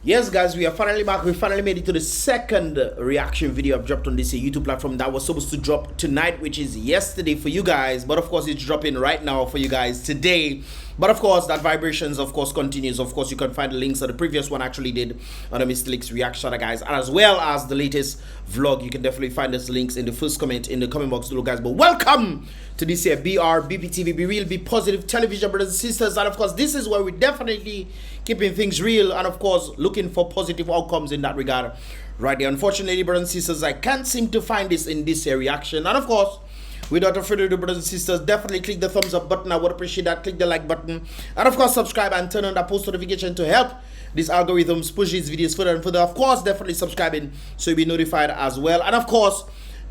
Yes, guys, we are finally back. We finally made it to the second reaction video I've dropped on this YouTube platform that was supposed to drop tonight, which is yesterday for you guys. But of course, it's dropping right now for you guys today. But of course, that vibrations, of course, continues. Of course, you can find the links that the previous one actually did on the Mr. Leaks reaction, guys, as well as the latest vlog. You can definitely find those links in the first comment in the comment box below, guys. But welcome to this here Brbptv, Be Real, Be Positive television, brothers and sisters. And of course, this is where we definitely keeping things real and of course looking for positive outcomes in that regard right there. Unfortunately, brothers and sisters, I can't seem to find this in this reaction. And of course, without further ado, brothers and sisters, definitely click the thumbs up button. I would appreciate that. Click the like button and of course subscribe and turn on that post notification to help these algorithms push these videos further and further. Of course, definitely subscribing so you'll be notified as well, and of course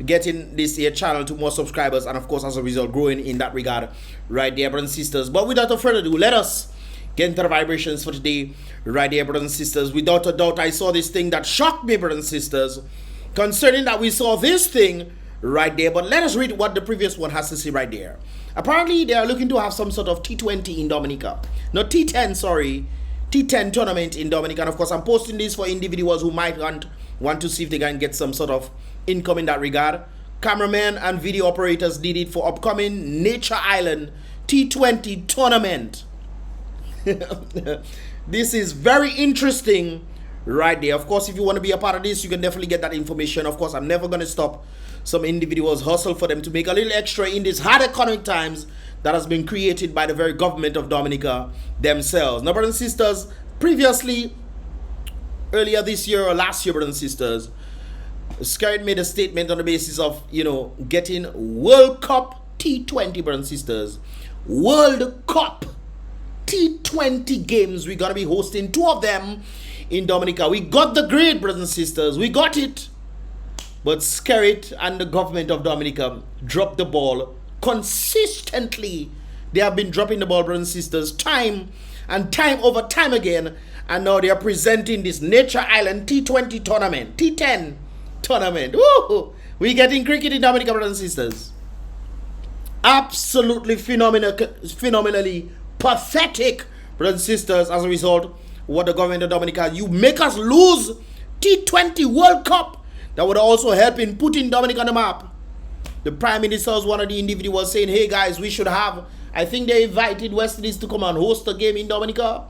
getting this here channel to more subscribers, and of course as a result growing in that regard right there, brothers and sisters. But without further ado, let us get into the vibrations for today right there, brothers and sisters. Without a doubt, I saw this thing that shocked me, brothers and sisters, concerning that we saw this thing right there. But let us read what the previous one has to say right there. Apparently they are looking to have some sort of T20 in Dominica, no, T10, sorry, T10 tournament in Dominica. And of course I'm posting this for individuals who might want to see if they can get some sort of income in that regard. Cameramen and video operators did it for upcoming Nature Island T20 tournament. This is very interesting right there. Of course, if you want to be a part of this, you can definitely get that information. Of course, I'm never going to stop some individuals hustle for them to make a little extra in these hard economic times that has been created by the very government of Dominica themselves. Now, brothers and sisters, previously, earlier this year or last year, brothers and sisters, Skerrit made a statement on the basis of, you know, getting World Cup T20, brothers and sisters. World Cup T20 games. We're gonna be hosting 2 of them in Dominica. We got the grade, brothers and sisters. We got it. But Skerrit and the government of Dominica dropped the ball consistently. They have been dropping the ball, brothers and sisters, time and time over time again. And now they are presenting this Nature Island T20 tournament, T10 tournament. Woo! We getting cricket in Dominica, brothers and sisters. Absolutely phenomenally pathetic, brothers and sisters, as a result what the government of Dominica, you make us lose T20 World Cup that would also help in putting Dominica on the map. The Prime Minister was one of the individuals saying, hey guys, we should have, I think they invited West Indies to come and host a game in Dominica.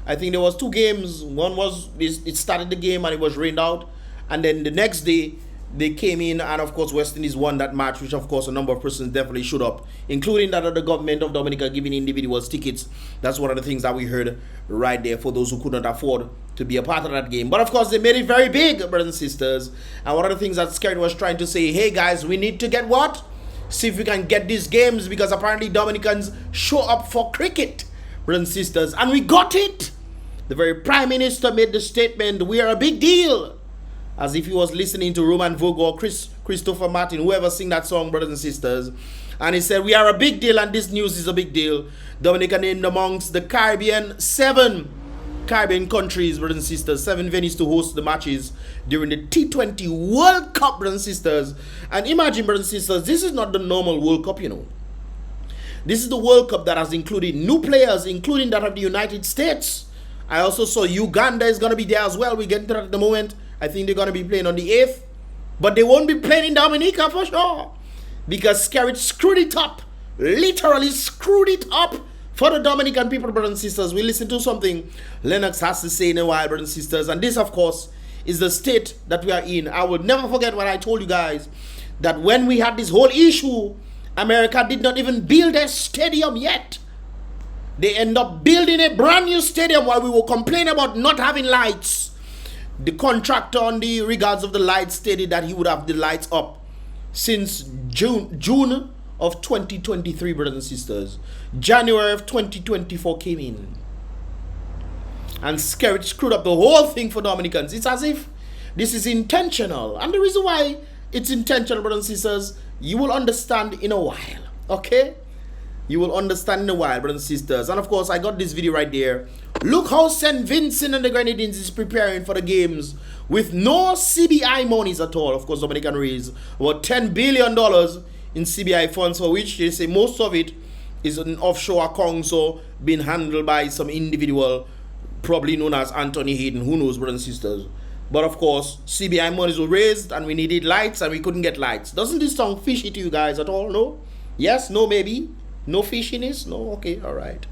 I think there was 2 games. One was, it started the game and it was rained out, and then the next day they came in, and of course West Indies won that match, which of course a number of persons definitely showed up, including that of the government of Dominica giving individuals tickets. That's one of the things that we heard right there for those who could not afford to be a part of that game. But of course they made it very big, brothers and sisters. And one of the things that Skerrit was trying to say, hey guys, we need to get what? See if we can get these games, because apparently Dominicans show up for cricket, brothers and sisters. And we got it. The very Prime Minister made the statement, we are a big deal. As if he was listening to Roman Vogue or Christopher Martin, whoever sing that song, brothers and sisters. And he said, we are a big deal and this news is a big deal. Dominica named amongst the Caribbean, 7 Caribbean countries, brothers and sisters, 7 venues to host the matches during the T20 World Cup, brothers and sisters. And imagine, brothers and sisters, this is not the normal World Cup, you know. This is the World Cup that has included new players, including that of the United States. I also saw Uganda is going to be there as well. We get into that at the moment. I think they're going to be playing on the 8th. But they won't be playing in Dominica for sure, because Skerrit screwed it up. Literally screwed it up for the Dominican people, brothers and sisters. We listen to something Lennox has to say in a while, brothers and sisters. And this, of course, is the state that we are in. I will never forget what I told you guys, that when we had this whole issue, America did not even build a stadium yet. They end up building a brand new stadium while we were complaining about not having lights. The contractor on the regards of the lights stated that he would have the lights up since June of 2023, brothers and sisters. January of 2024 came in. And Skerrit screwed up the whole thing for Dominicans. It's as if this is intentional. And the reason why it's intentional, brothers and sisters, you will understand in a while. Okay? You will understand in a while, brothers and sisters. And of course, I got this video right there. Look how St. Vincent and the Grenadines is preparing for the games with no CBI monies at all. Of course, Dominican raised about $10 billion in CBI funds, for which they say most of it is an offshore account, so being handled by some individual probably known as Anthony Hayden. Who knows, brothers and sisters? But of course, CBI monies were raised and we needed lights and we couldn't get lights. Doesn't this sound fishy to you guys at all? No? Yes? No? Maybe? No fishiness? No? Okay, all right.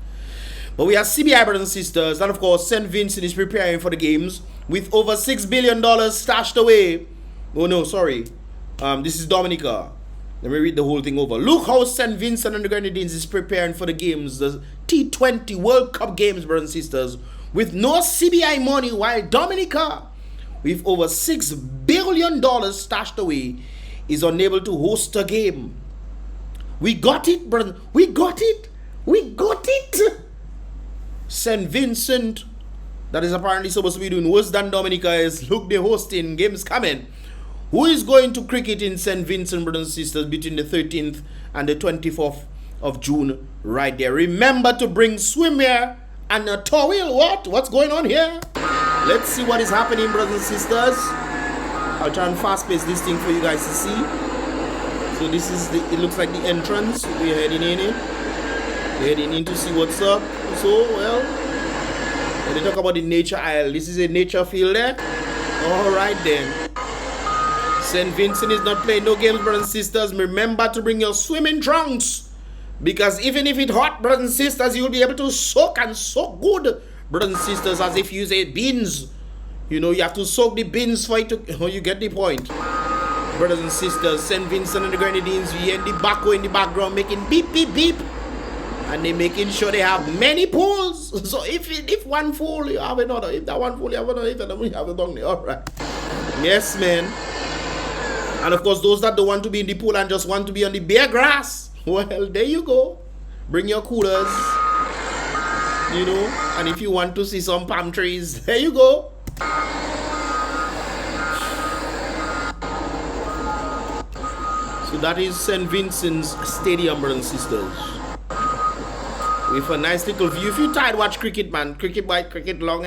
But we have CBI, brothers and sisters, and of course, St. Vincent is preparing for the games with over $6 billion stashed away. Oh no, sorry. This is Dominica. Let me read the whole thing over. Look how St. Vincent and the Grenadines is preparing for the games, the T20 World Cup games, brothers and sisters, with no CBI money, while Dominica, with over $6 billion stashed away, is unable to host a game. We got it, brother. We got it. We got it. St. Vincent, that is apparently supposed to be doing worse than Dominica, is look, they're hosting games coming. Who is going to cricket in St. Vincent, brothers and sisters, between the 13th and the 24th of June, right there? Remember to bring swimwear and a towel. What's going on here? Let's see what is happening, brothers and sisters. I'll try and fast pace this thing for you guys to see. So this is the, it looks like the entrance. We're heading in it. We're heading in to see what's up. So, well, when they talk about the nature isle, this is a nature field there. All right then. St. Vincent is not playing no games, brothers and sisters. Remember to bring your swimming trunks, because even if it's hot, brothers and sisters, you'll be able to soak and soak good, brothers and sisters, as if you use beans. You know, you have to soak the beans for it to, oh, you get the point. Brothers and sisters, St. Vincent and the Grenadines, we in the background, in the background, making beep, beep, beep. And they're making sure they have many pools. So if one pool, you have another. If that one pool, you have another. If that one, you have another. All right. Yes, man. And of course, those that don't want to be in the pool and just want to be on the bare grass, well, there you go. Bring your coolers, you know. And if you want to see some palm trees, there you go. So that is St. Vincent's Stadium, brothers and sisters. With a nice little view. If you tired watch cricket, man, cricket long,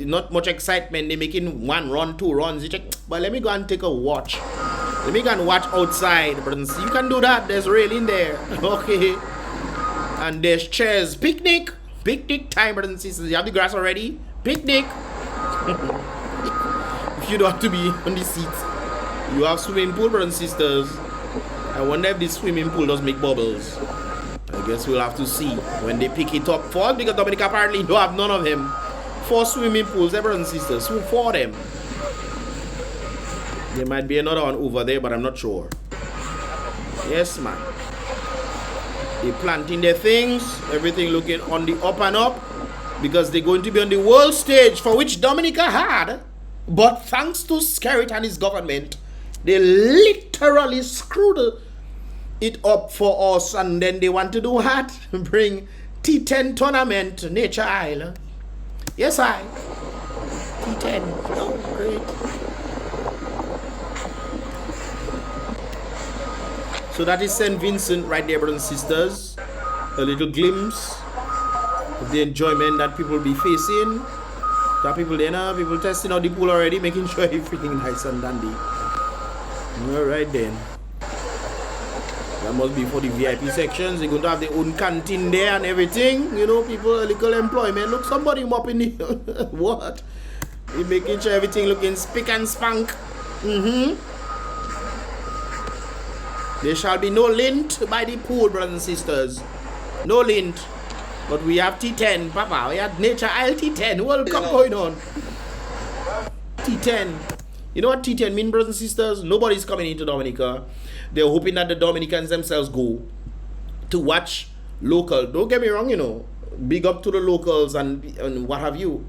not much excitement. They're making 1 run, 2 runs. You check, but let me go and take a watch. Let me go and watch outside, brothers. You can do that. There's railing there. Okay. And there's chairs. Picnic time, brothers and sisters. You have the grass already? Picnic. If you don't have to be on the seats. You have swimming pool, brothers and sisters. I wonder if this swimming pool does make bubbles. I guess we'll have to see when they pick it up first, because Dominica apparently don't have none of them. 4 swimming pools, brothers and sisters. So 4 of them. There might be another one over there, but I'm not sure. Yes, man. They're planting their things. Everything looking on the up and up, because they're going to be on the world stage, for which Dominica had. But thanks to Skerrit and his government, they literally screwed it up for us, and then they want to do what? Bring T10 tournament to Nature Isle. Yes, I. T10. Oh, great. So that is St. Vincent right there, brothers and sisters. A little glimpse of the enjoyment that people will be facing. Got people there now, people testing out the pool already, making sure everything nice and dandy. All right then. That must be for the VIP sections. They're going to have their own canteen there and everything. You know, people, a little employment. Look, somebody mopping the... What? They're making sure everything looking spick and spank. There shall be no lint by the pool, brothers and sisters. No lint. But we have T10, Papa. We have Nature Isle T10. World Cup going on. T10. You know what T10 means, brothers and sisters? Nobody's coming into Dominica. They're hoping that the Dominicans themselves go to watch local. Don't get me wrong, you know. Big up to the locals and what have you.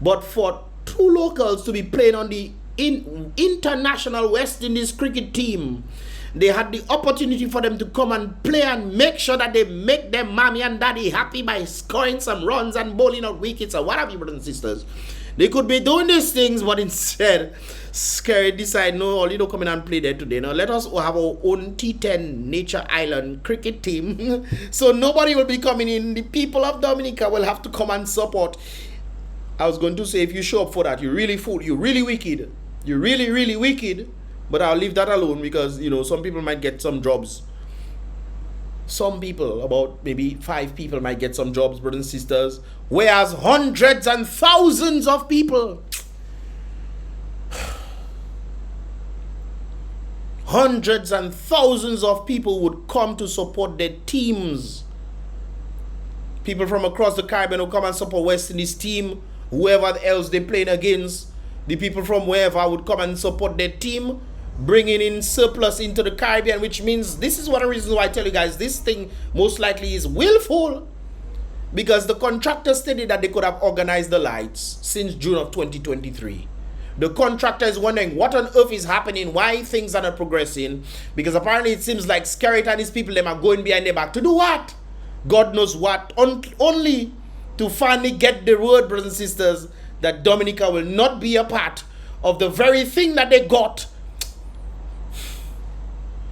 But for 2 locals to be playing on the international West Indies cricket team, they had the opportunity for them to come and play and make sure that they make their mommy and daddy happy by scoring some runs and bowling out wickets or what have you, brothers and sisters. They could be doing these things, but instead, Skerrit decide, no, all you don't come in and play there today. Now, let us have our own T10 Nature Island cricket team. So nobody will be coming in. The people of Dominica will have to come and support. I was going to say, if you show up for that, you're really fool. You're really wicked. You're really, really wicked. But I'll leave that alone because, you know, some people might get some jobs. Some people, about maybe 5 people, might get some jobs, brothers and sisters, whereas hundreds and thousands of people, hundreds and thousands of people would come to support their teams. People from across the Caribbean will come and support West Indies team, whoever else they're playing against. The people from wherever would come and support their team, bringing in surplus into the Caribbean, which means this is one of the reasons why I tell you guys this thing most likely is willful, because the contractor stated that they could have organized the lights since June of 2023. The contractor is wondering what on earth is happening, why things are not progressing, because apparently it seems like Skerrit and his people, them are going behind their back to do what? God knows what, only to finally get the word, brothers and sisters, that Dominica will not be a part of the very thing that they got.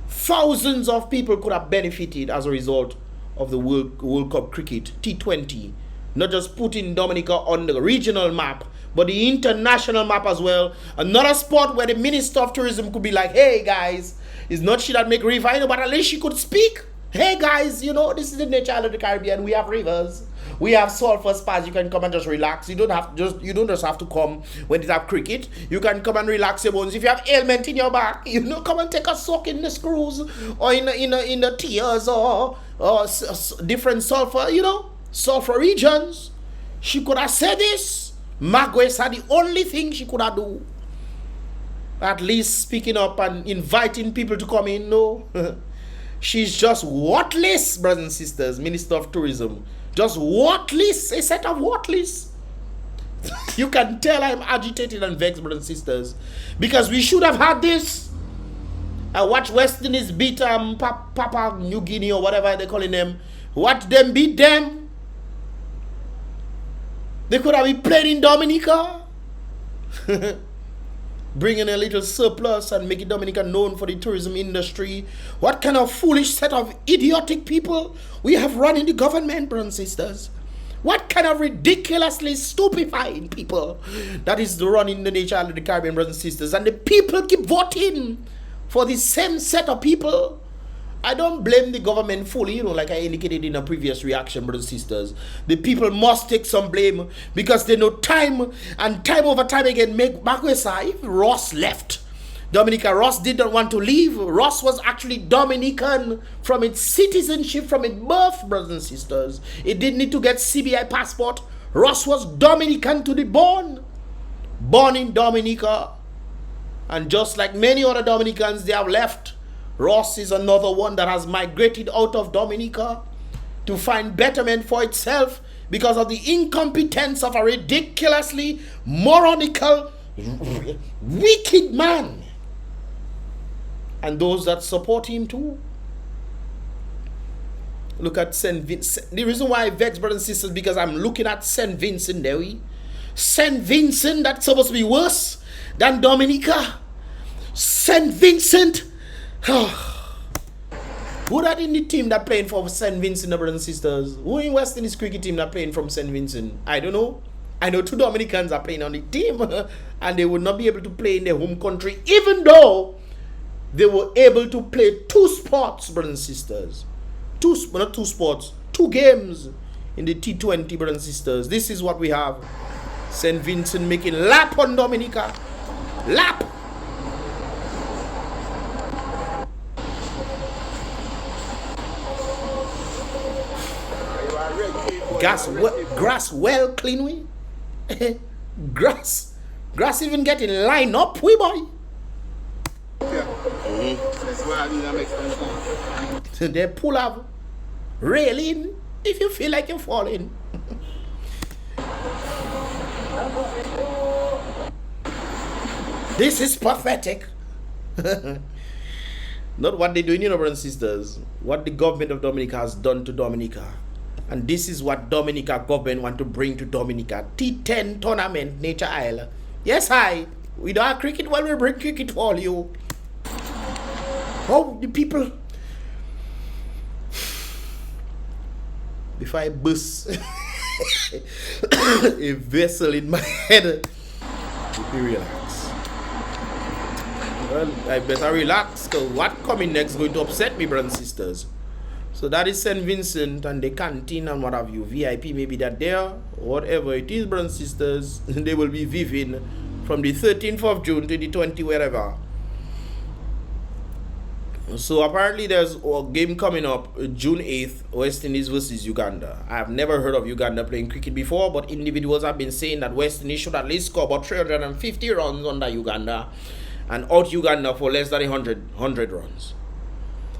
Thousands of people could have benefited as a result of the World Cup cricket, T20. Not just putting Dominica on the regional map, but the international map as well. Another spot where the Minister of Tourism could be like, hey guys, it's not she that make river, but at least she could speak. Hey guys, you know, this is the nature of the Caribbean. We have rivers, we have sulfur spas. You can come and just relax. You don't just have to come when they have cricket. You can come and relax your bones. If you have ailment in your back, you know, come and take a soak in the screws or in the tears or different sulfur, you know, sulfur regions. She could have said this. Magwes are the only thing she could have do. At least speaking up and inviting people to come in. No. She's just worthless, brothers and sisters, Minister of Tourism. Just worthless, a set of worthless. You can tell I'm agitated and vexed, brothers and sisters, because we should have had this. I watched West Indies beat Papua New Guinea or whatever they're calling them. Watch them beat them. They could have been playing in Dominica. Bringing a little surplus and making Dominica known for the tourism industry. What kind of foolish set of idiotic people we have running the government, brothers and sisters? What kind of ridiculously stupefying people that is running the nature of the Caribbean, brothers and sisters? And the people keep voting for the same set of people. I don't blame the government fully, you know, like I indicated in a previous reaction, brothers and sisters. The people must take some blame because they know time and time over time again make Makwesa. If Ross left Dominica, Ross did not want to leave. Ross was actually Dominican from its citizenship, from its birth, brothers and sisters. It didn't need to get CBI passport. Ross was Dominican to the bone. Born in Dominica. And just like many other Dominicans, they have left. Ross is another one that has migrated out of Dominica to find betterment for itself because of the incompetence of a ridiculously moronical, wicked man. And those that support him too. Look at St. Vincent. The reason why I vex, brothers and sisters, because I'm looking at St. Vincent there. St. Vincent, that's supposed to be worse than Dominica. St. Vincent. Who that in the team that playing for St. Vincent, brothers and sisters? Who in West Indies cricket team that playing from St. Vincent? I don't know. I know 2 Dominicans are playing on the team and they would not be able to play in their home country, even though they were able to play 2 sports, brothers and sisters. 2 sports, 2 games in the T20, brothers and sisters. This is what we have. St. Vincent making lap on Dominica. Lap. Grass well clean we. grass even getting line up we boy. They pull up railing if you feel like you're falling. This is pathetic. Not what they're doing, you know, brothers and sisters. What the government of Dominica has done to Dominica. And this is what Dominica government want to bring to Dominica. T10 tournament, Nature Isle. Yes, hi. We don't have cricket, well, we bring cricket for all you. Oh, the people. Before I bust a vessel in my head, let me relax. Well, I better relax, because what coming next is going to upset me, brothers and sisters. So that is St. Vincent and the canteen and what have you. VIP maybe that there, whatever it is, brothers and sisters, they will be viving from the 13th of June to the 20th, wherever. So apparently there's a game coming up June 8th, West Indies versus Uganda. I have never heard of Uganda playing cricket before, but individuals have been saying that West Indies should at least score about 350 runs under Uganda and out Uganda for less than 100 runs.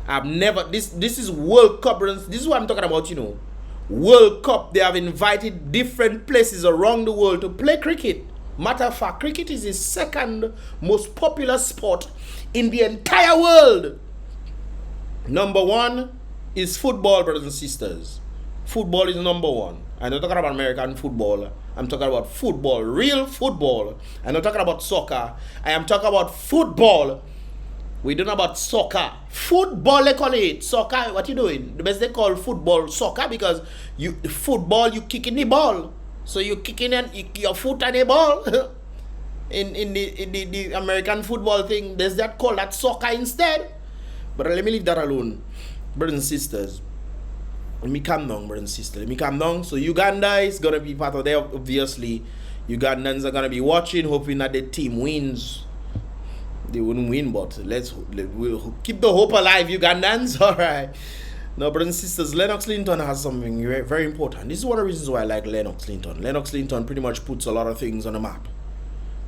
I've never, this is World Cup, this is what I'm talking about, you know. World Cup, they have invited different places around the world to play cricket. Matter of fact, cricket is the second most popular sport in the entire world. Number one is football, brothers and sisters. Football is number one. I'm not talking about American football. I'm talking about football, real football. I'm not talking about soccer. I am talking about football. We don't know about soccer. Football, they call it. Soccer, what you doing? The best they call football soccer because football, you kicking the ball. So you kicking your foot and the ball. in the American football thing, there's that call that soccer instead. But let me leave that alone. Brothers and sisters. Let me calm down, brothers and sisters. Let me calm down. So Uganda is going to be part of there, obviously. Ugandans are going to be watching, hoping that the team wins. They wouldn't win, but we'll keep the hope alive, Ugandans. All right. Now, brothers and sisters, Lennox Linton has something very important. This is one of the reasons why I like Lennox Linton. Lennox Linton pretty much puts a lot of things on the map.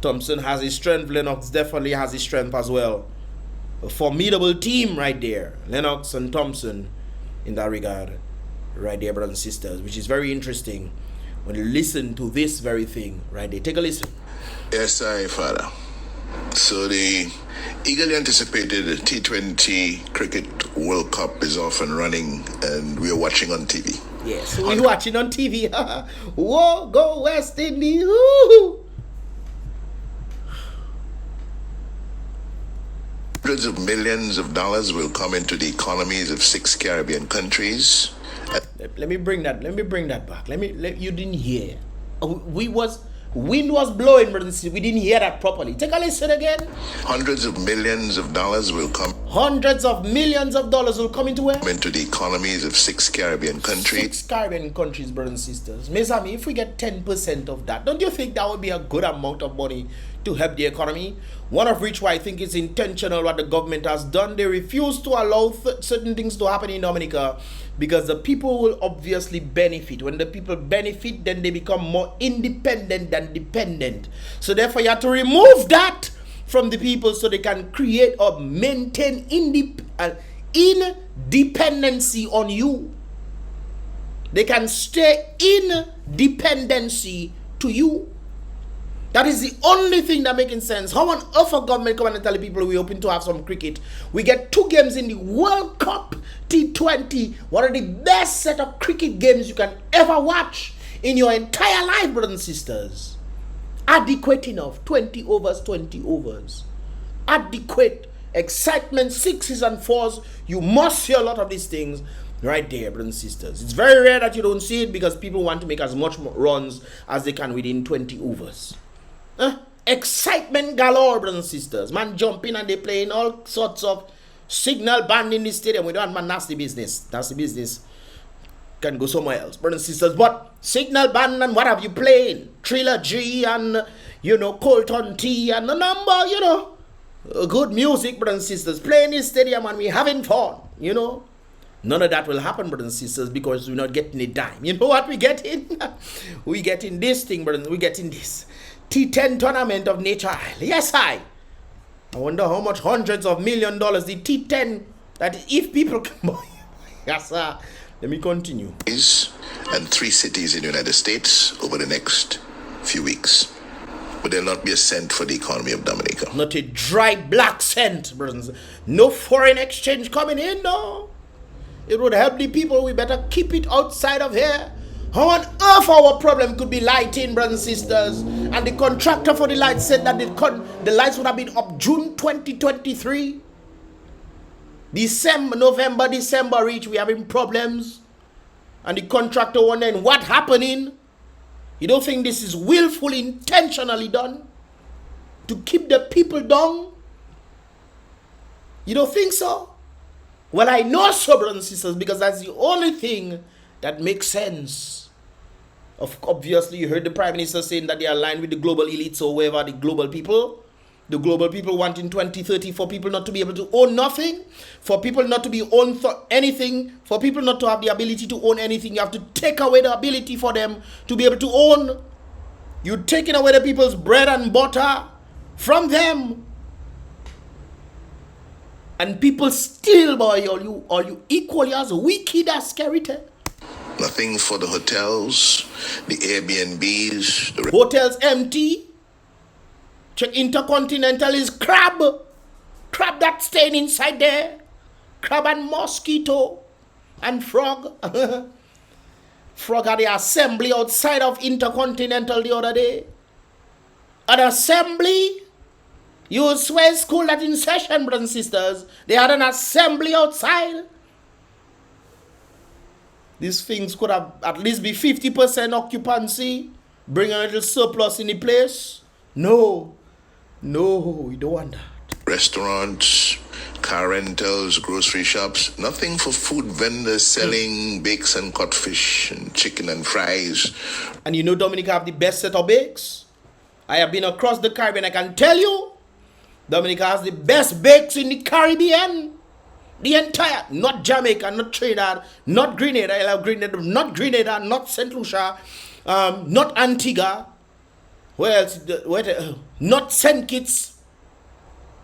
Thompson has his strength. Lennox definitely has his strength as well. A formidable team right there. Lennox and Thompson in that regard. Right there, brothers and sisters, which is very interesting when you listen to this very thing right there. Take a listen. Yes, Father. So the eagerly anticipated T20 Cricket World Cup is off and running, and we are watching on TV. Yes, we're watching on TV. Whoa, go West Indies. Woo! Hundreds of millions of dollars will come into the economies of 6 Caribbean countries. Let me bring that back. You didn't hear. Wind was blowing, brothers. We didn't hear that properly. Take a listen again. Hundreds of millions of dollars will come. Hundreds of millions of dollars will come into where? Into the economies of 6 Caribbean countries. 6 Caribbean countries, brothers and sisters. Mezami, if we get 10% of that, don't you think that would be a good amount of money to help the economy? One of which I think is intentional what the government has done. They refuse to allow certain things to happen in Dominica because the people will obviously benefit. When the people benefit, then they become more independent than dependent. So therefore, you have to remove that from the people so they can create or maintain independency on you. They can stay in dependency to you. That is the only thing that making sense. How on earth a government come and tell the people we open to have some cricket? We get 2 games in the World Cup T20. One of the best set of cricket games you can ever watch in your entire life, brothers and sisters. Adequate enough. 20 overs. Adequate. Excitement, 6s and 4s. You must see a lot of these things right there, brothers and sisters. It's very rare that you don't see it because people want to make as much runs as they can within 20 overs. Excitement galore, brothers and sisters. Man jumping and they playing all sorts of signal band in the stadium. We don't want nasty business. Nasty business can go somewhere else, brothers and sisters. But signal band and what have you playing? Trilogy and, Colton T and the number, good music, brothers and sisters. Playing in the stadium and we having fun, None of that will happen, brothers and sisters, because we're not getting a dime. You know what we getting? We getting this thing, brothers. We getting this T10 tournament of Nature Isle. Yes, I wonder how much hundreds of $millions the T10 that if people can buy. Yes, sir. Let me continue. And 3 cities in the United States over the next few weeks. But there'll not be a cent for the economy of Dominica. Not a dry black cent, brothers. No foreign exchange coming in, no. It would help the people. We better keep it outside of here. How on earth our problem could be lighting, brothers and sisters? And the contractor for the lights said that the lights would have been up June 2023. November, December reach, we having problems. And the contractor wondering what happening. You don't think this is willfully, intentionally done? To keep the people down? You don't think so? Well, I know so, brothers and sisters, because that's the only thing that makes sense. Obviously, you heard the Prime Minister saying that they are aligned with the global elites or whoever, the global people. The global people want in 2030 for people not to be able to own nothing, for people not to be own anything, for people not to have the ability to own anything. You have to take away the ability for them to be able to own. You're taking away the people's bread and butter from them. And people still, boy, are you equally as wicked as Skerrit? Nothing for the hotels, the Airbnbs, the hotels empty. Check Intercontinental is crab. Crab that's staying inside there. Crab and mosquito and frog. Frog had the assembly outside of Intercontinental the other day. An assembly? You swear school that in session, brothers and sisters. They had an assembly outside. These things could have at least be 50% occupancy. Bring a little surplus in the place. No, we don't want that. Restaurants, car rentals, grocery shops, nothing for food vendors selling bakes and codfish and chicken and fries. And you know Dominica have the best set of bakes. I have been across the Caribbean. I can tell you, Dominica has the best bakes in the Caribbean. The entire, not Jamaica, not Trinidad, not Grenada. I love Grenada, not Grenada, not St. Lucia, not Antigua. Where else? Not St. Kitts.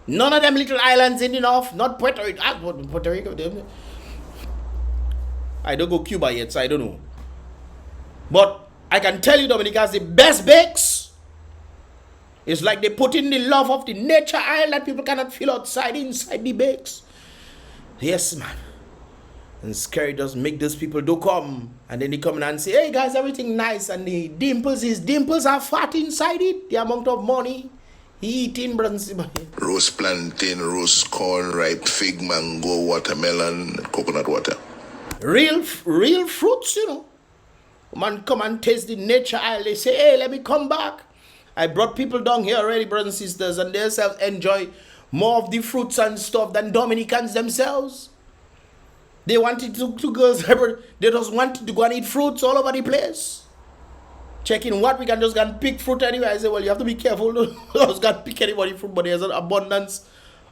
None of them little islands in the north. Not Puerto Rico. Puerto Rico. I don't go Cuba yet, so I don't know. But I can tell you Dominica has the best bakes. It's like they put in the love of the nature isle that people cannot feel inside the bakes. Yes, man. And Skerrit does make those people do come. And then they come in and say, hey guys, everything nice. And the his dimples are fat inside it. The amount of money he eating, brothers. Roast plantain, roast corn, ripe fig, mango, watermelon, coconut water. Real fruits, you know. Man come and taste the nature isle. They say, hey, let me come back. I brought people down here already, brothers and sisters. And they themselves enjoy more of the fruits and stuff than Dominicans themselves. They wanted to go, they just wanted to go and eat fruits all over the place. Checking what we can just go and pick fruit anyway. I say, well, you have to be careful. Just go and pick anybody fruit, but there's an abundance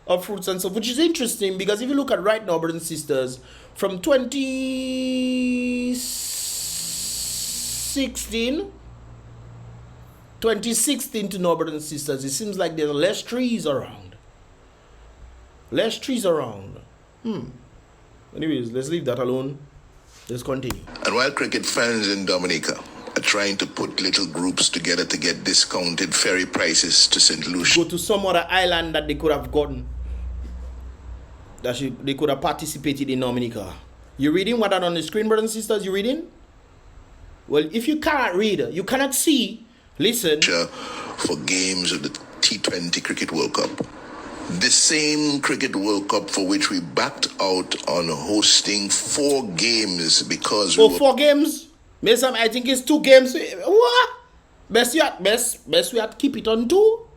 of fruits and stuff, which is interesting because if you look at right now, brothers and sisters, from 2016 to now, brothers and sisters, it seems like there's less trees around. Less trees around. Anyways, let's leave that alone. Let's continue. And while cricket fans in Dominica are trying to put little groups together to get discounted ferry prices to St. Lucia, go to some other island that they could have gotten, they could have participated in Dominica. You reading what on the screen, brothers and sisters? You reading? Well, if you cannot read, you cannot see, listen. For games of the T20 Cricket World Cup. The same Cricket World Cup for which we backed out on hosting 4 games because 4 games? I think it's 2 games. What? Best we had keep it on 2.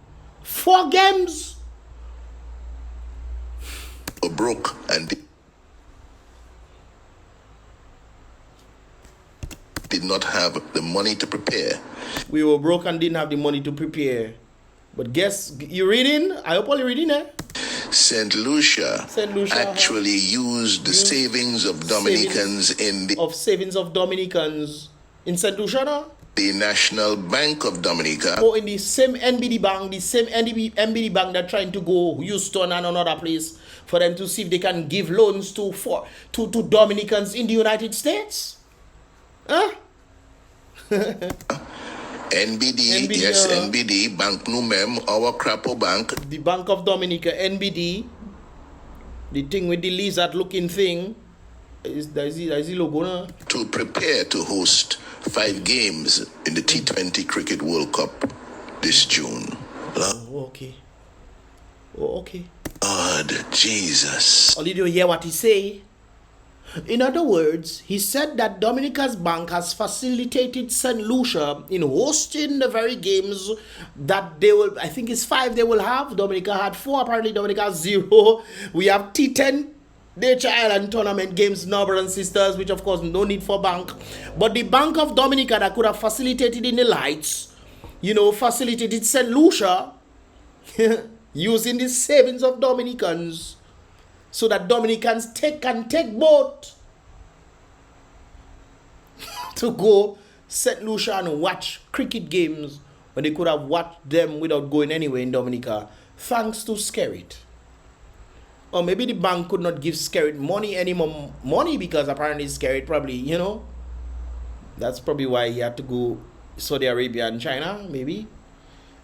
4 games. Were broke and did not have the money to prepare. We were broke and didn't have the money to prepare. But guess, you reading? I hope all you reading, eh? St. Lucia actually used the savings of Dominicans savings of Dominicans in St. Lucia, no? The National Bank of Dominica. Oh, in the same NBD bank, NBD bank they're trying to go Houston and another place for them to see if they can give loans to Dominicans in the United States. Huh? NBD, yes, NBD, Bank Numem, our Crapo Bank. The Bank of Dominica, NBD. The thing with the lizard looking thing. Is the logo, no? To prepare to host 5 games in the T20 Cricket World Cup this June. Oh, okay. God, Jesus. Did you hear what he say? In other words, he said that Dominica's bank has facilitated St. Lucia in hosting the very games that they will, I think it's 5 they will have. Dominica had 4, apparently Dominica has 0. We have T10. Nature Island tournament games now, brothers and sisters, which of course no need for bank. But the Bank of Dominica that could have facilitated in the lights, you know, facilitated St. Lucia using the savings of Dominicans so that Dominicans can take boat to go St. Lucia and watch cricket games when they could have watched them without going anywhere in Dominica, thanks to Skerrit. Or maybe the bank could not give Skerrit money because apparently Skerrit probably, you know, that's probably why he had to go Saudi Arabia and China, maybe.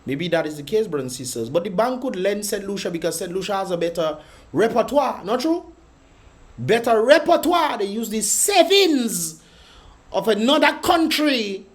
Maybe that is the case, brothers and sisters. But the bank could lend St. Lucia because St. Lucia has a better repertoire, not true? Better repertoire. They use the savings of another country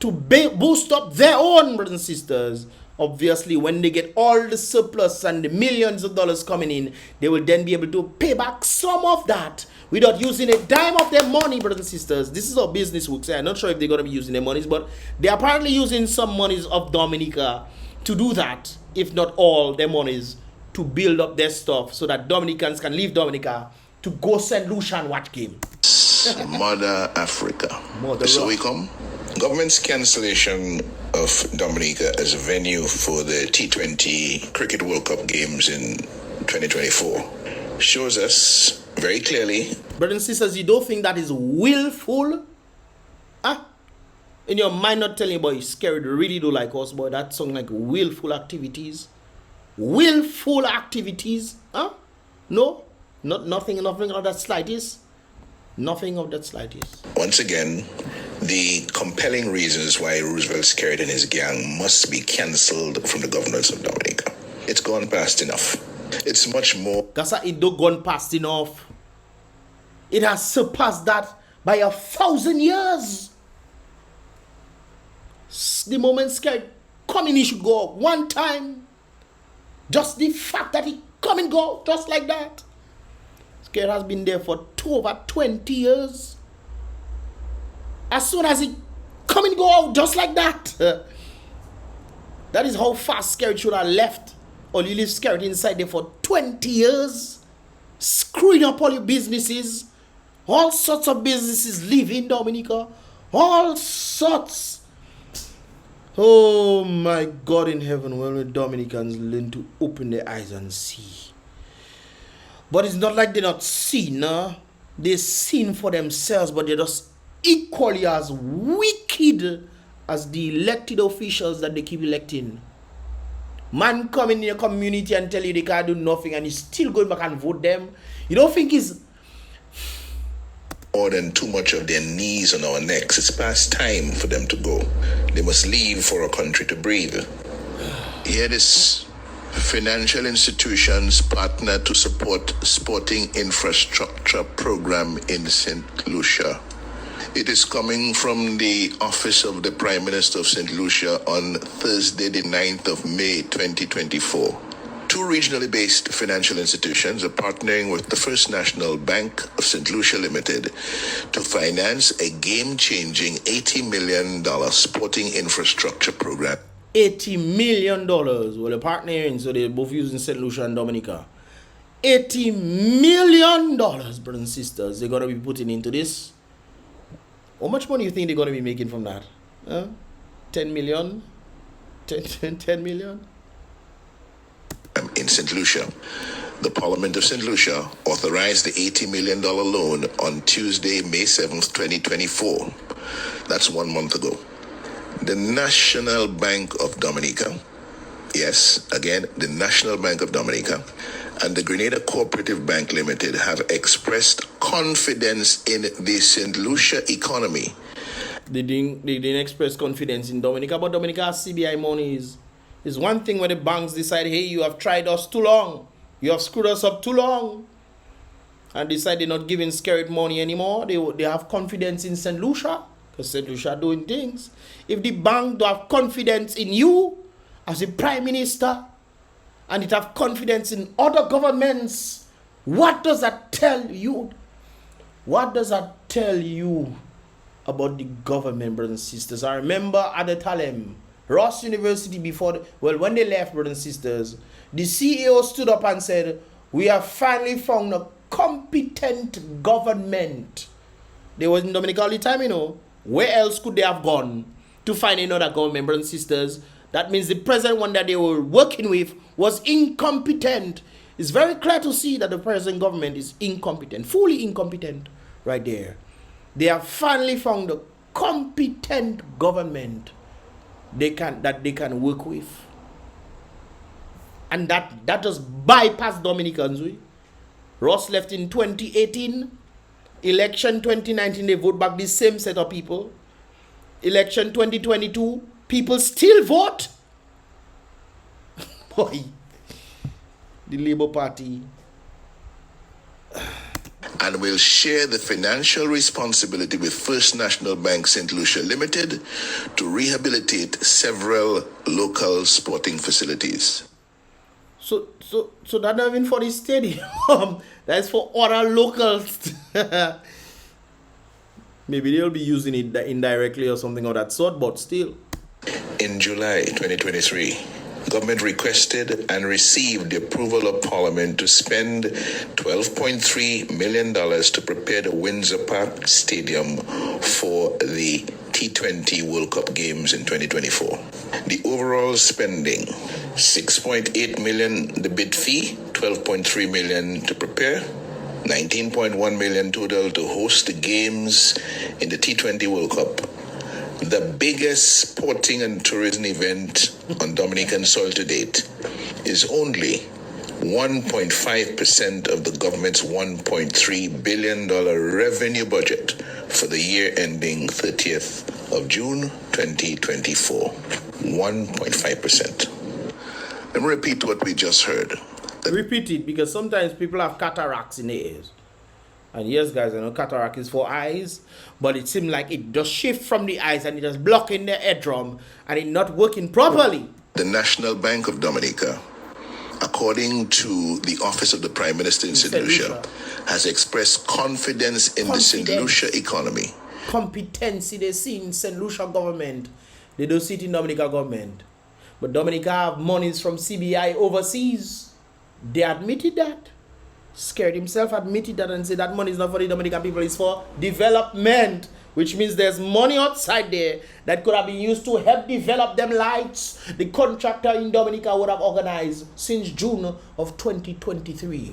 to boost up their own, brothers and sisters. Obviously, when they get all the surplus and the millions of dollars coming in, they will then be able to pay back some of that without using a dime of their money, brothers and sisters. This is how business works. I'm not sure if they're going to be using their monies, but they're apparently using some monies of Dominica to do that, if not all their monies, to build up their stuff so that Dominicans can leave Dominica to go St. Lucia and watch game. Mother Africa. So we come. Government's cancellation of Dominica as a venue for the T20 Cricket World Cup games in 2024 shows us very clearly. Brothers and sisters, you don't think that is willful? Huh? In your mind, not telling you, boy, Skerrit really do like us, boy. That sounds like willful activities. Willful activities? Huh? No? Nothing of that slightest. Nothing of that slightest. Once again, the compelling reasons why Roosevelt Skerrit and his gang must be cancelled from the governance of Dominica. It's gone past enough. It's much more. That's why it don't gone past enough. It has surpassed that by 1,000 years. The moment Skerrit come in, he should go one time. Just the fact that he come and go, just like that. Skerrit has been there for over 20 years. As soon as he come and go out, just like that. That is how fast Skerrit should have left. Or you leave Skerrit inside there for 20 years. Screwing up all your businesses. All sorts of businesses live in Dominica. All sorts. Oh my God in heaven. When the Dominicans learn to open their eyes and see. But it's not like they're not seen. They're seen for themselves, but they're just equally as wicked as the elected officials that they keep electing. Man come in your community and tell you they can't do nothing and you still going back and vote them. You don't think it's more than too much of their knees on our necks. It's past time for them to go. They must leave for a country to breathe. Here this financial institutions partner to support sporting infrastructure program in St. Lucia. It is coming from the office of the Prime Minister of St. Lucia on Thursday, the 9th of May, 2024. Two regionally based financial institutions are partnering with the First National Bank of St. Lucia Limited to finance a game-changing $80 million sporting infrastructure program. $80 million. Well, they're partnering, so they're both using St. Lucia and Dominica. $80 million, brothers and sisters, they're going to be putting into this. How much money do you think they're going to be making from that? 10 million? 10 million? In St. Lucia, the Parliament of St. Lucia authorized the $80 million loan on Tuesday, May 7th, 2024. That's 1 month ago. The National Bank of Dominica, yes, again, the National Bank of Dominica, and the Grenada Cooperative Bank Limited have expressed confidence in the St. Lucia economy. They didn't express confidence in Dominica, but Dominica has CBI monies. It's one thing when the banks decide, hey, you have tried us too long. You have screwed us up too long. And decide they're not giving Skerrit money anymore. They have confidence in St. Lucia. Because St. Lucia are doing things. If the bank don't have confidence in you as a prime minister, and it have confidence in other governments, what does that tell you? What does that tell you about the government, brothers and sisters? I remember at the time, Ross University when they left, brothers and sisters, the CEO stood up and said, we have finally found a incompetent government. They was in Dominica all the time, you know. Where else could they have gone to find another government, brothers and sisters? That means the present one that they were working with was incompetent. It's very clear to see that the present government is incompetent, fully incompetent right there. They have finally found a competent government that they can work with. And that just bypassed Dominicans. Ross left in 2018. Election 2019, they vote back the same set of people. Election 2022, people still vote. Boy, the Labour Party. And will share the financial responsibility with First National Bank St. Lucia Limited to rehabilitate several local sporting facilities. So that's not even for the stadium. That's for other locals. Maybe they'll be using it indirectly or something of that sort, but still. In July 2023, government requested and received the approval of Parliament to spend $12.3 million to prepare the Windsor Park Stadium for the T20 World Cup games in 2024. The overall spending, $6.8 million the bid fee, $12.3 million to prepare, $19.1 million total to host the games in the T20 World Cup. The biggest sporting and tourism event on Dominican soil to date is only 1.5% of the government's $1.3 billion revenue budget for the year ending 30th of June 2024. 1.5%. Let me repeat what we just heard. Repeat it, because sometimes people have cataracts in their ears. And yes, guys, I know cataract is for eyes, but it seems like it just shifts from the eyes and it just blocking the eardrum and it not working properly. The National Bank of Dominica, according to the Office of the Prime Minister in St. Lucia, has expressed confidence in the St. Lucia economy. Competency they see in St. Lucia government. They don't see it in Dominica government. But Dominica have monies from CBI overseas. They admitted that. Skerrit himself admitted that and said that money is not for the Dominican people, it's for development, which means there's money outside there that could have been used to help develop them lights the contractor in Dominica would have organized since June of 2023.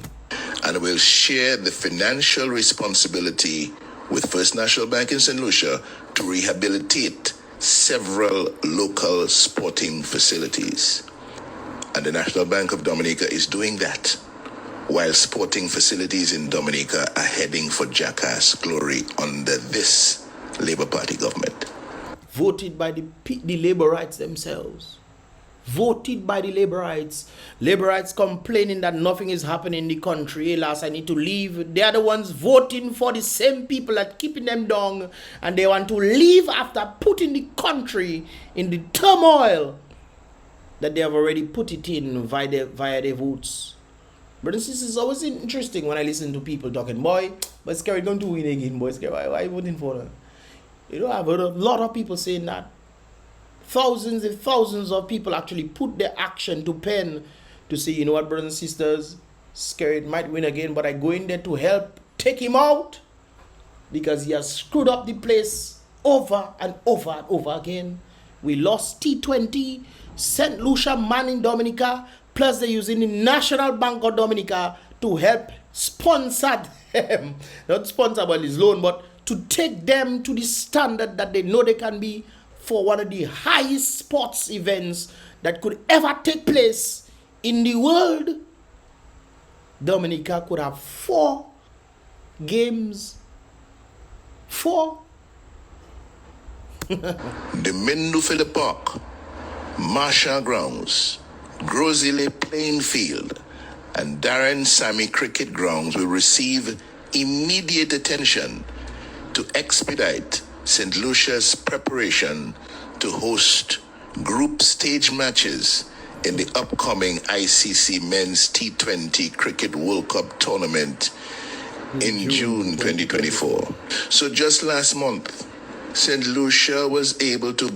And will share the financial responsibility with First National Bank in St. Lucia to rehabilitate several local sporting facilities. And the National Bank of Dominica is doing that, while sporting facilities in Dominica are heading for jackass glory under this Labour Party government. Voted by the Labour rights themselves. Voted by the Labour rights. Labour rights complaining that nothing is happening in the country. Alas, I need to leave. They are the ones voting for the same people that keeping them down. And they want to leave after putting the country in the turmoil that they have already put it in via their votes. But this is always interesting when I listen to people talking, boy, but Skerrit don't do win again, boy. Skerrit, why are you voting for them? You know, I've heard a lot of people saying that. Thousands and thousands of people actually put their action to pen to say, you know what, brothers and sisters, Skerrit might win again, but I go in there to help take him out because he has screwed up the place over and over and over again. We lost T20, St. Lucia man in Dominica, plus they're using the National Bank of Dominica to help sponsor them. Not sponsor, but his loan, but to take them to the standard that they know they can be for one of the highest sports events that could ever take place in the world. Dominica could have 4 games. 4. The Mendufele Park, Marshall Grounds, Grozile Playing Field, and Darren Sammy Cricket Grounds will receive immediate attention to expedite St. Lucia's preparation to host group stage matches in the upcoming ICC Men's T20 Cricket World Cup tournament in June 2024. So just last month, St. Lucia was able to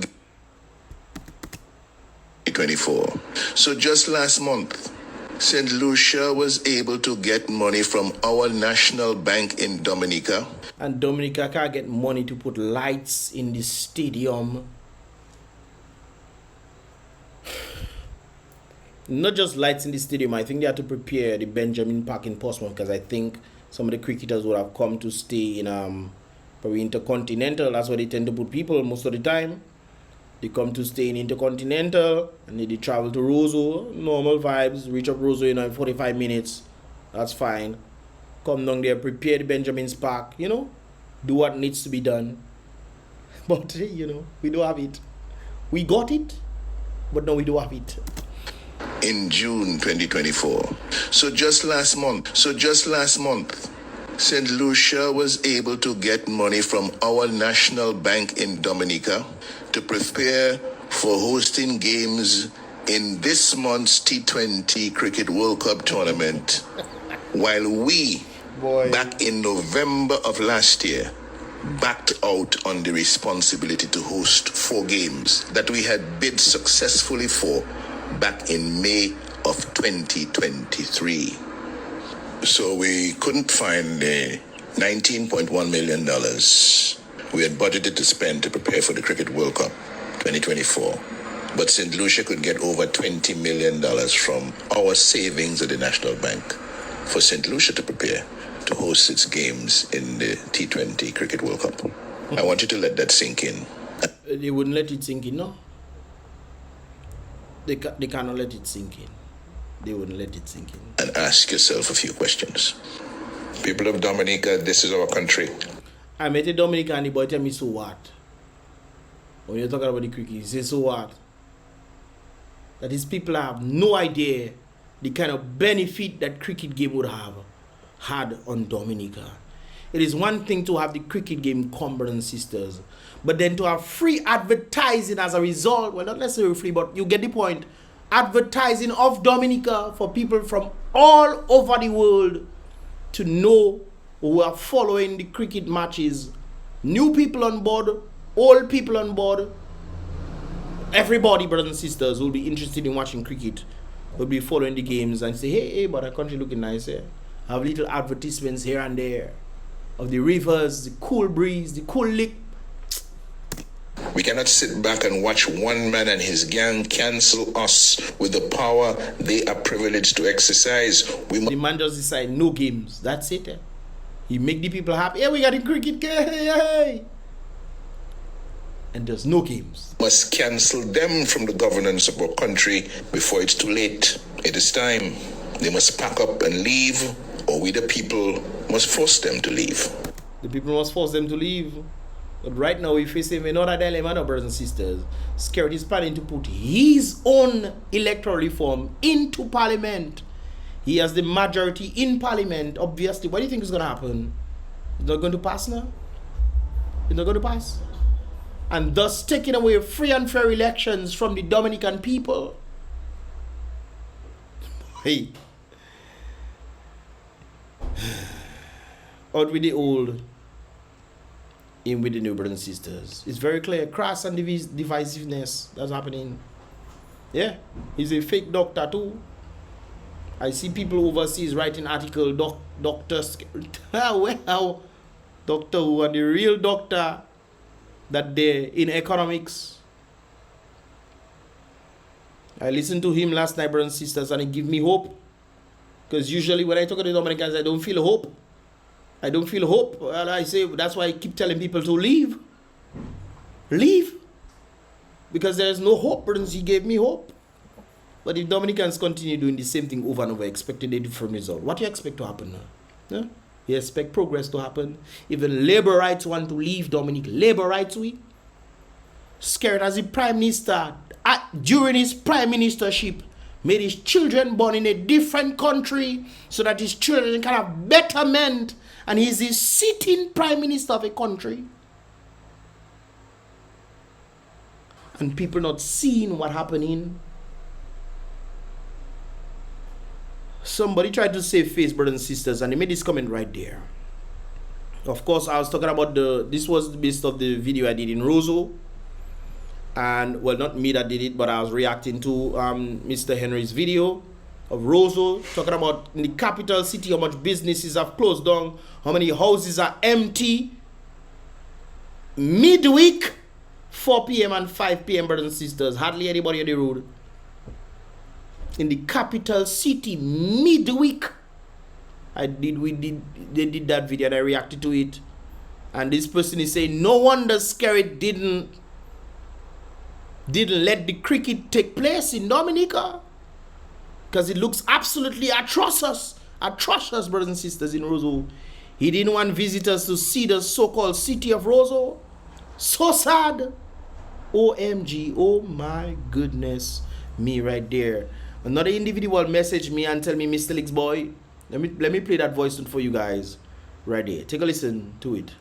2024. So just last month, St. Lucia was able to get money from our national bank in Dominica. And Dominica can't get money to put lights in the stadium. Not just lights in the stadium. I think they had to prepare the Benjamin Park in Portsmouth, because I think some of the cricketers would have come to stay in probably Intercontinental. That's where they tend to put people most of the time. They come to stay in Intercontinental and then they travel to Roseau. Normal vibes. Reach up Roseau in 45 minutes. That's fine. Come down there, prepare the Benjamin's Park, you know, do what needs to be done. But, you know, we don't have it. We got it, but no, we don't have it. In June 2024. So just last month, St. Lucia was able to get money from our national bank in Dominica to prepare for hosting games in this month's T20 Cricket World Cup tournament, while we, back in November of last year, backed out on the responsibility to host 4 games that we had bid successfully for back in May of 2023. So we couldn't find the $19.1 million we had budgeted to spend to prepare for the Cricket World Cup 2024. But St. Lucia could get over $20 million from our savings at the National Bank for St. Lucia to prepare to host its games in the T20 Cricket World Cup. I want you to let that sink in. They wouldn't let it sink in, no? They cannot let it sink in. They wouldn't let it sink in. And ask yourself a few questions. People of Dominica, this is our country. I met a Dominican and the boy tell me, so what? When you're talking about the cricket, he says, so what? That his people have no idea the kind of benefit that cricket game would have had on Dominica. It is one thing to have the cricket game come, brothers and sisters, but then to have free advertising as a result, well, not necessarily free, but you get the point, advertising of Dominica for people from all over the world to know who are following the cricket matches, new people on board, old people on board, everybody, brothers and sisters, who will be interested in watching cricket, will be following the games and say, hey, but our country looking nice here. Have little advertisements here and there of the rivers, the cool breeze, the cool lick. We cannot sit back and watch one man and his gang cancel us with the power they are privileged to exercise. The man just decide no games. That's it. He make the people happy. Yeah, we got a cricket game. Hey. And there's no games. Must cancel them from the governance of our country before it's too late. It is time. They must pack up and leave, or we the people must force them to leave. The people must force them to leave. But right now we're facing another dilemma, no, brothers and sisters. Skerrit is planning to put his own electoral reform into parliament. He has the majority in parliament, obviously. What do you think is going to happen? It's not going to pass now? It's not going to pass? And thus taking away free and fair elections from the Dominican people. Hey. Out with the old, in with the new, brothers and sisters. It's very clear. Crass and divisiveness that's happening. Yeah. He's a fake doctor too. I see people overseas writing article, doctors, well, doctor who are the real doctor that they're in economics. I listened to him last night, brothers and sisters, and it gave me hope. Because usually when I talk to the Dominicans, I don't feel hope. I don't feel hope. Well, I say that's why I keep telling people to leave. Leave. Because there is no hope, brothers. He gave me hope. But if Dominicans continue doing the same thing over and over, expecting a different result, what do you expect to happen now? Yeah? You expect progress to happen? Even labor rights want to leave Dominica. Labor rights, we? Skerrit as the prime minister, during his prime ministership, made his children born in a different country so that his children can have betterment. And he's the sitting prime minister of a country. And people not seeing what happening. Somebody tried to save face, brothers and sisters, and they made this comment right there. Of course, I was talking about this was based off the video I did in Roseau. And, well, not me that did it, but I was reacting to Mr. Henry's video. of Roseau, talking about in the capital city how much businesses have closed down, how many houses are empty. Midweek, 4 p.m. and 5 p.m., brothers and sisters, hardly anybody on the road. In the capital city, midweek, they did that video and I reacted to it. And this person is saying, no wonder Skerrit didn't let the cricket take place in Dominica, because it looks absolutely atrocious, brothers and sisters, in Roseau. He didn't want visitors to see the so-called city of Roseau. So sad. OMG, oh my goodness me right there. Another individual messaged me and tell me, Mr. Licks boy, let me play that voice note for you guys right there. Take a listen to it.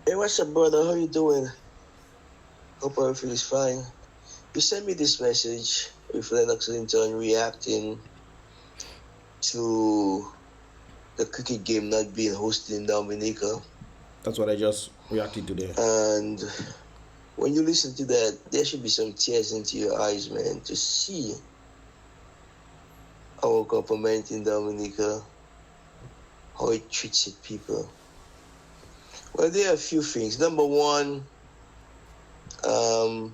Hey, what's up, brother? How you doing? Hope everything is fine. You sent me this message with Lennox Linton reacting to the cricket game not being hosted in Dominica. That's what I just reacted to there. And when you listen to that, there should be some tears into your eyes, man, to see our government in Dominica, how it treats its people. Well, there are a few things. Number one, let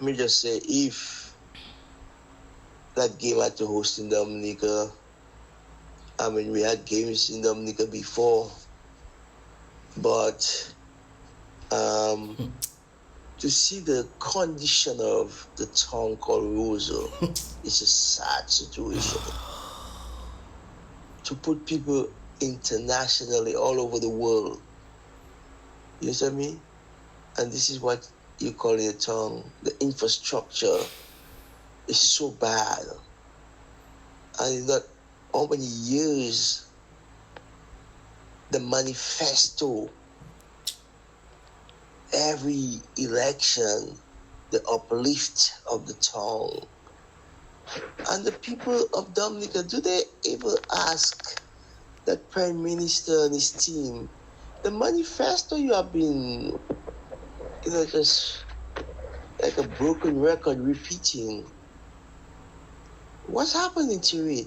me just say, if that game had to host in Dominica, I mean, we had games in Dominica before, but to see the condition of the town called Roseau, it's a sad situation. To put people internationally all over the world, you understand me? And this is what you call in a town. The infrastructure is so bad. And in that how many years the manifesto, every election, the uplift of the town. And the people of Dominica, do they ever ask that Prime Minister and his team, the manifesto you have been, just like a broken record repeating, what's happening to it?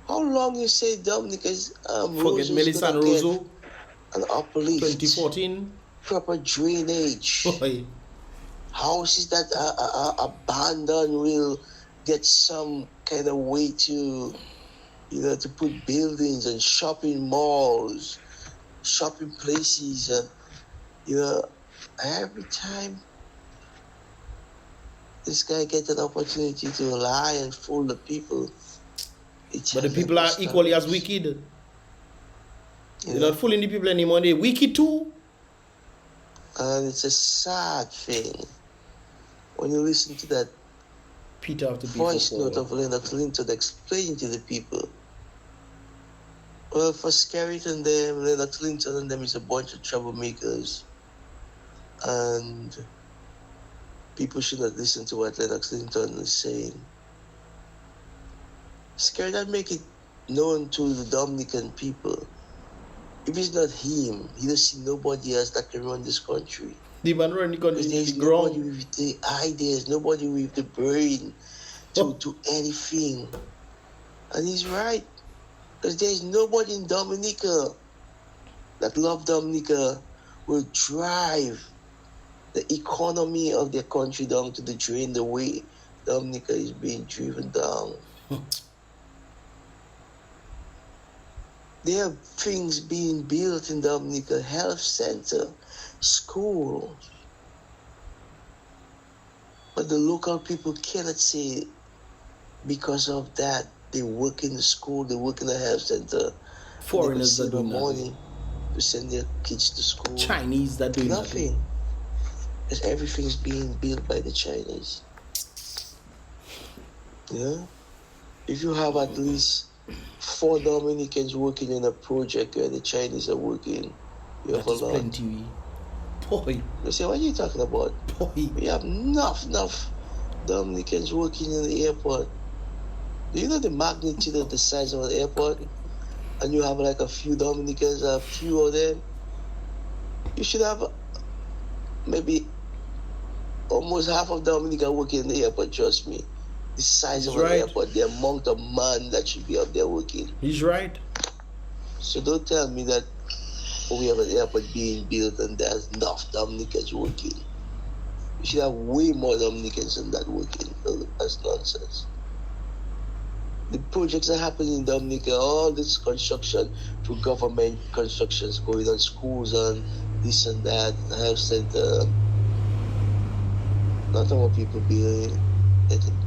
How long you say Dominica's forget Melissa and Roseau, an uplift, 2014, proper drainage, houses that are abandoned will get some kind of way to, to put buildings and shopping malls, shopping places, and every time this guy gets an opportunity to lie and fool the people. But the people are equally as wicked. They're not fooling the people anymore. They're wicked too. And it's a sad thing when you listen to that voice note of Lennox Linton explaining to the people. Well, for Skerrit and them, Lennox Linton and them is a bunch of troublemakers. And people should not listen to what Lennox Linton is saying. Skerrit not make it known to the Dominican people. If it's not him, he doesn't see nobody else that can run this country. The man run the country. There's nobody with the ideas, nobody with the brain to do anything. And he's right. Because there's nobody in Dominica that love Dominica will drive the economy of their country down to the drain the way Dominica is being driven down. There are things being built in Dominica, health center, schools. But the local people cannot say because of that they work in the school, they work in the health center. Foreigners that do money to send their kids to school. Chinese that do nothing. Because everything's being built by the Chinese. If you have at least 4 Dominicans working in a project where the Chinese are working, you have a lot. Plenty. Boy. You say, what are you talking about? Boy. We have enough Dominicans working in the airport. Do you know the magnitude of the size of an airport? And you have like a few Dominicans, a few of them. You should have maybe almost half of Dominica working in the airport, trust me. The size He's of an right. airport, the amount of man that should be out there working. He's right. So don't tell me that we have an airport being built and there's enough Dominicans working. You should have way more Dominicans than that working. That's nonsense. The projects are happening in Dominica, all this construction through government constructions going on, schools and this and that, health center. Not all people getting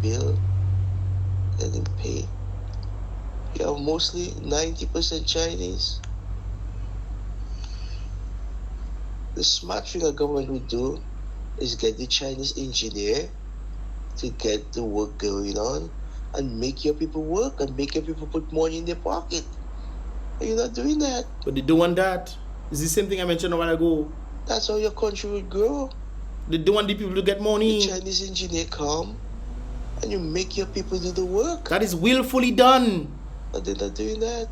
billed, getting paid. You have mostly 90% Chinese. The smart thing a government would do is get the Chinese engineer to get the work going on and make your people work and make your people put money in their pocket. But you're not doing that. But they don't want that. It's the same thing I mentioned a while ago. That's how your country would grow. They don't want the people to get money. The Chinese engineer come and you make your people do the work. That is willfully done. But they're not doing that.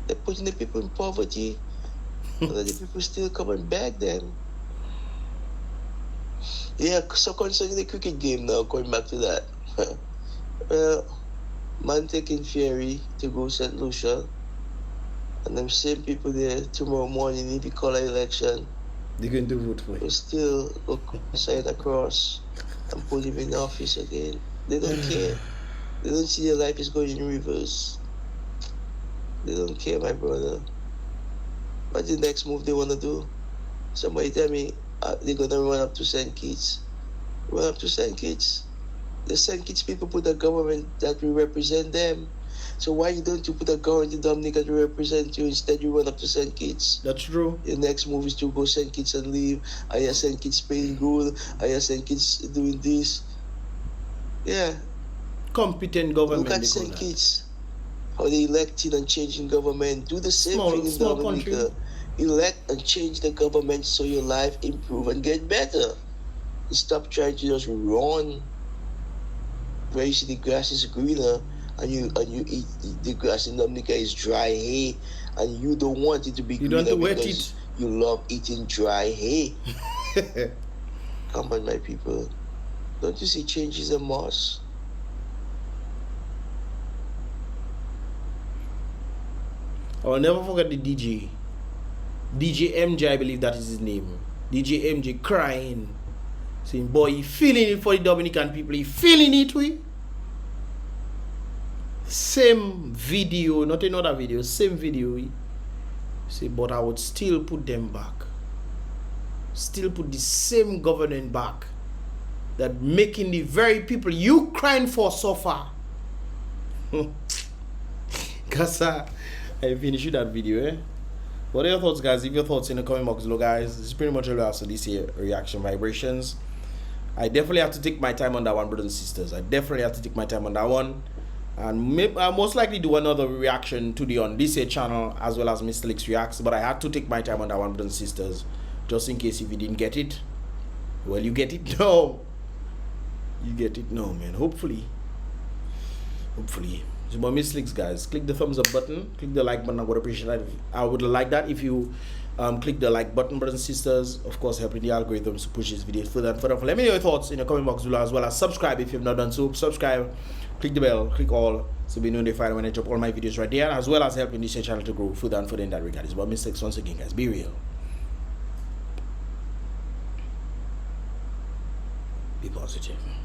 They're putting the people in poverty. And then the people still coming back then. Yeah, so concerning the cricket game now, going back to that. Well, man taking ferry to go St. Lucia. And them same people there tomorrow morning, if you call an election, They're going to vote for we it. still look sign across and put him in office again. They don't care. They don't see their life is going in reverse. They don't care, my brother. What's the next move they want to do? Somebody tell me they're going to run up to St. Kitts. Run up to St. Kitts. The St. Kitts people put a government that will represent them. So why don't you put a government in Dominica to represent you? Instead, you run up to St. Kitts. That's true. Your next move is to go St. Kitts and leave. I hear St. Kitts paying good. I hear St. Kitts doing this. Yeah. Competent government. Look at St. Kitts. How they electing and changing government. Do the same thing in Dominica. Country. Elect and change the government so your life improve and get better. Stop trying to just run where you see the grass is greener and you eat the grass in Dominica is dry hay and you don't want it to be greener because you love eating dry hay. Come on, my people. Don't you see changes a must? I will never forget the DJ. DJ MJ, I believe that is his name. DJ MJ crying. Saying, boy, he feeling it for the Dominican people. He feeling it, we. Same video, not another video, same video. We say, but I would still put them back. Still put the same government back. That making the very people you crying for suffer. Because I finished that video, eh? What are your thoughts, guys? Leave your thoughts in the comment box below, guys. This is pretty much all I have for this here reaction vibrations. I definitely have to take my time on that one, brothers and sisters. I definitely have to take my time on that one. And I'll most likely do another reaction to the on this here channel as well as Mr. Lex Reacts. But I had to take my time on that one, brothers and sisters. Just in case if you didn't get it. Well, you get it now. You get it now, man. Hopefully. So, but Miss Leaks, guys, click the thumbs up button, click the like button. I would appreciate that. I would like that if you click the like button, brothers and sisters. Of course, helping the algorithms to push this video further and further. Let me know your thoughts in the comment box below, as well as subscribe if you've not done so. Subscribe, click the bell, click all to be notified when I drop all my videos right there, as well as helping this channel to grow further and further in that regard. It's about Miss Leaks once again, guys. Be real.